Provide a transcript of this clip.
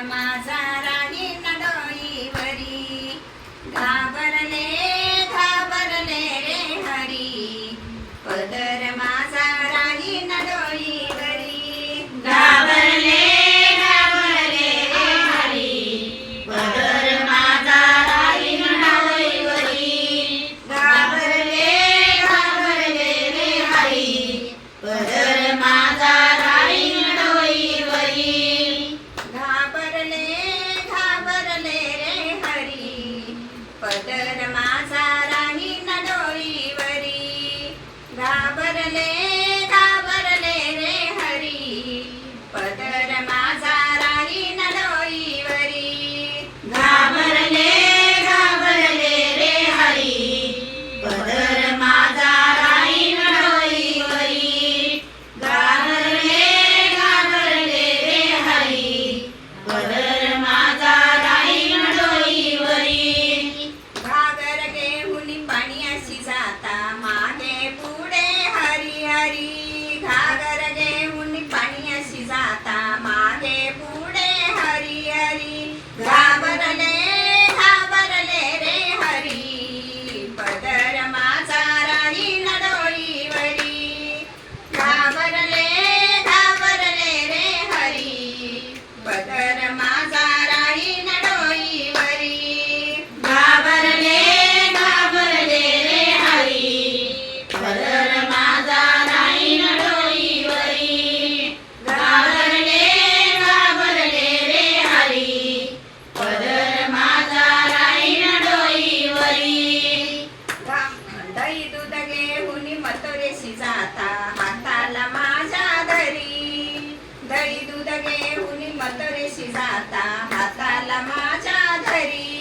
माझा राहीन डोईवरी, घाबरले घाबरले रे हरी, पदर माझा राहीन डोईवरी, घाबरले घाबरले रे हरी, पदर माझा राहीन डोईवरी, घाबरले घाबरले रे हरी, पदर माझा राहीन डोईवरी, घाबरले घाबरले रे हरी, पदर माझा राहीन डोईवरी, घाबरले घाबरले रे हरी, पदर माझा राहीन डोईवरी, घाबरले घाबरले रे हरी, पदर माझा राहीन डोईवरी, घाबरले घाबरले रे हरी, पदर माझा राहीन डोईवरी, घागर घेऊन पाणी अशी जाता मागे पुढे हरी हरी, घागर घेऊन पाणी अशी जाता मागे पुढे हरी हरी, घाबरले घाबरले रे हरी, पदर माझा राहीन डोईवरी, घाबरले घाबरले रे हरी, पदर माझा राहीन डोईवरी, घाबरले घाबरले रे हरी, पदर माझा राहीन डोईवरी, घाबरले घाबरले रे हरी, पदर माझा राहीन डोईवरी, दही दूध घेऊन मथुरेशी जाता हाताला माझ्या धरी, दही दूध घेऊन मथुरेशी जाता हाताला माझ्या धरी,